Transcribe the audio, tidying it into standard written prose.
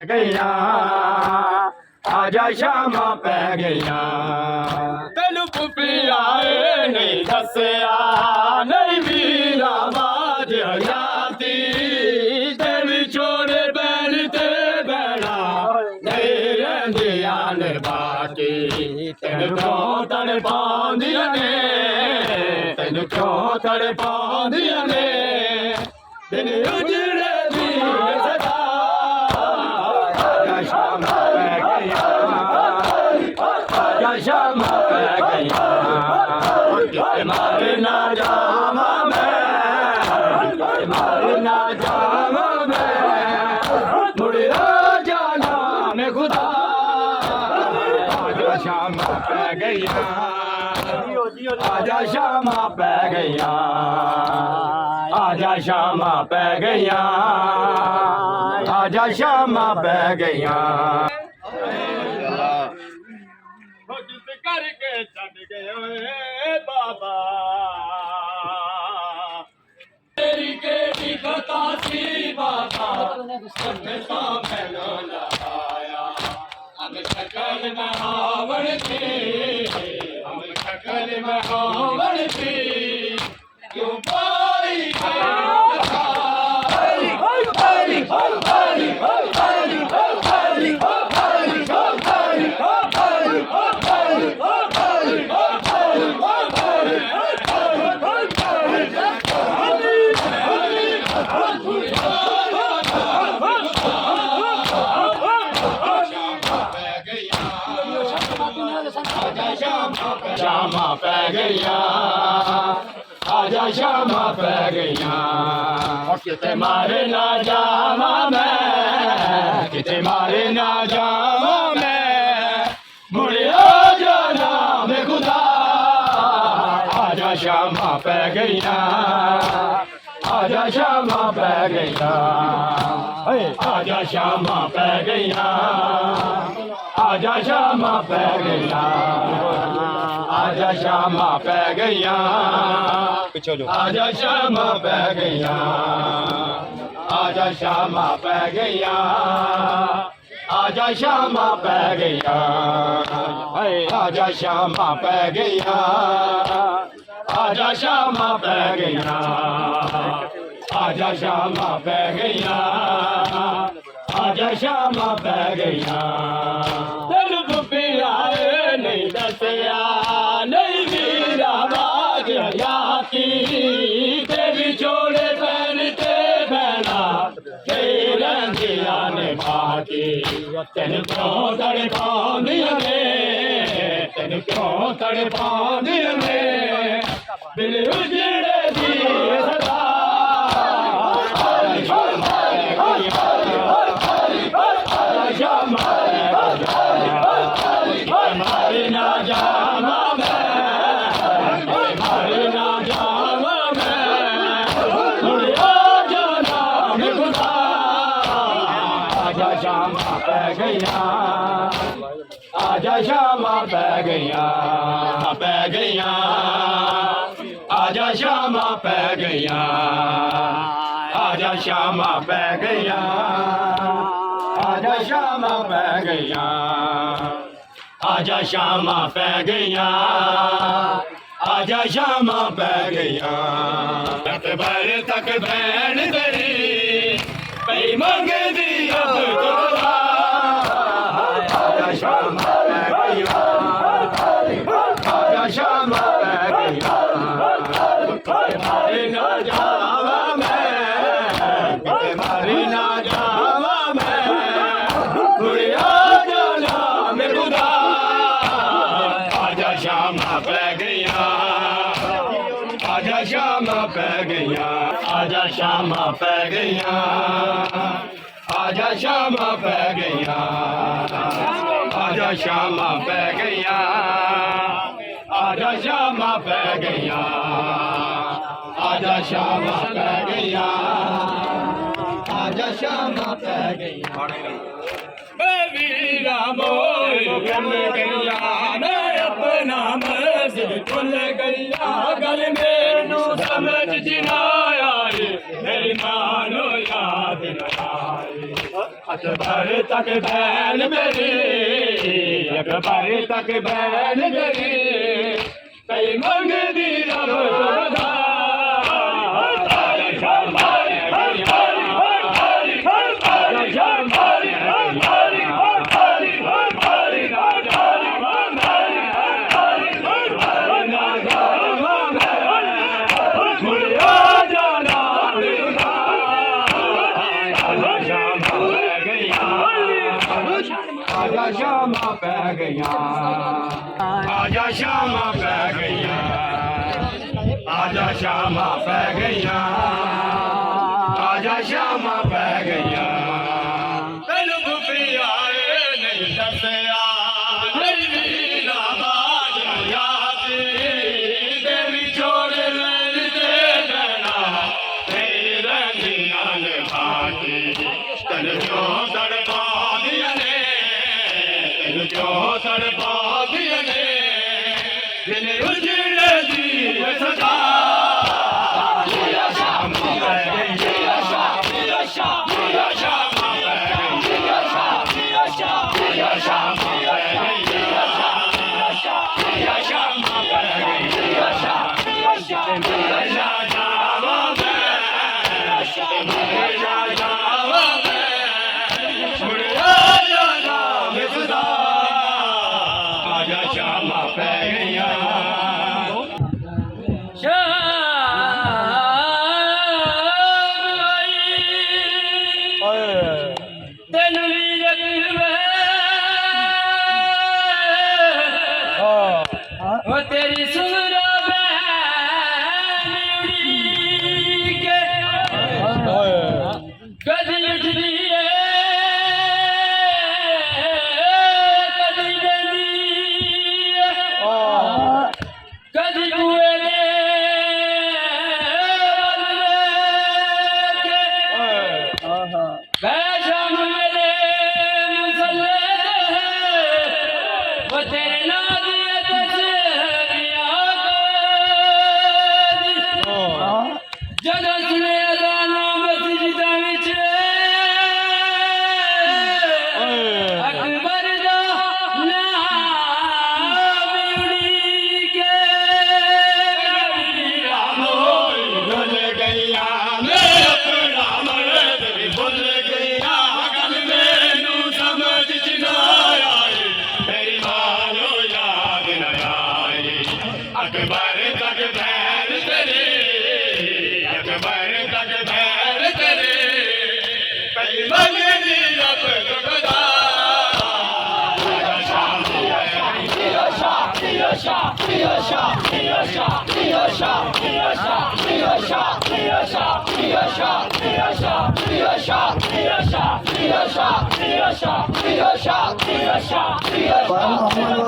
गईया आजा शामा पै गईया तेनू पुपी आए नहीं दसिया नहीं वीरा बाज हयाती तेरी छोड़े बैन ते बैना नहीं रहिंदिया ने बाकी तेन क्यों तड़ पाउंदियां ने तेन क्यों तड़ पाउंदियां ने दिन उजड़े दी सदा शामा पै गईया आजा शामा पै गईया किते मारे ना जावा मैं मारे ना जावा मैं मुड़िया जाना मैं खुदा आजा शामा पै गईया आजा शामा पै गईया आजा शामा पै गईया आजा शामा पै गईया करके छड़ गए बाबा तेरी केड़ी खता सी बाबा मैनू लगाया हम शकल में हावड़ थी हम शकल में हावड़ थी क्यों पाई शामा पै गईया आजा शामा पै गईया किते मारे ना जावा मैं किते मारे ना जावा मैं मुड़िया जाना मैं खुदा आजा शामा पै गईया आजा शामा पै गईया आजा शामा पै गईया आजा शामा पै गईया आजा शामा पै गईया आजा शामा पै गईया आजा शामा पै गईया आजा शामा पै गईया आजा शामा पै गईया आजा शामा पै गईया आजा शामा पै गईया आजा शामा पै गईया तेनू पुपी आए नहीं दसिया नहीं वीरा बाज हयाती तेरी छोड़े बैन ते बैना रहिंदिया ने बाकी तेन क्यों तड़ पाउंदियां ने तेन क्यों तड़ पाउंदियां ने दिल उजड़े दी सदा मारे ना जावा मैं मारे ना जावा मैं मुड़िया जाना मैं खुदा आजा शामा पै गईया आजा शामा पै गईया आजा शामा पै गईया आजा शामा पै गईया आजा शामा पै गईया आजा शामा पै गईया आजा शामा पै गईया रत भर तक बैन तेरी पई मंगदी अब तोरा आजा शामा पै गईया आजा शामा पै गईया मारे ना जावा मैं मारे ना जावा मैं मुड़िया जाना मैं खुदा आजा शामा पै गईया आजा शामा पै गईया आजा शामा पै गईया आजा शामा पै गईया आजा शामा पै गईया आजा शामा पै गईया आजा शामा पै गईया आजा शामा पै गईया वीरा मोर गल गईया मैं अपना मस्जिद खुल गईया गल मैनू समझ जिना आए मेरी मानो याद न आए अकबर तक बहन मेरी, अकबर तक बहन मेरी, कई मंगदी रब तो बता। आजा शामा पै गईया, आजा शामा पै गईया, आजा शामा पै गईया, आजा शामा पै गईया। तेन भुपी आए नहीं दसिया, नहीं वीरा बाजा यादी, देवी छोड़ लैन दे देना, तेरे दिया ने भागी, तन जो तड़पा दिया ने, जो तड़पा दिया ने, दिल उजड़े दी सदा। शामा पै गई, शामा पै गई, शामा पै गई, शामा पै शामा पै गईया। तेन भी वो तेरी सुरा के कदी उठदी है, कदी देंदी है, कदी बुए ने बैशाम मेरे मुसल्ले वो तेरे नादिया तस्बीहा जदों सुने अज़ाना मस्जिदां विच अकबर दा नाम उड़ीके वीरा मोई भुल गईया, मैं अपना मर्द भी भुल गईया, गल मैनू समझ च ना आई, मेरी मानो याद न आई। अकबर तक बहन तेरी, अकबर तक बहन तेरी, कई मंगदी रब तो बता। Para Muhammad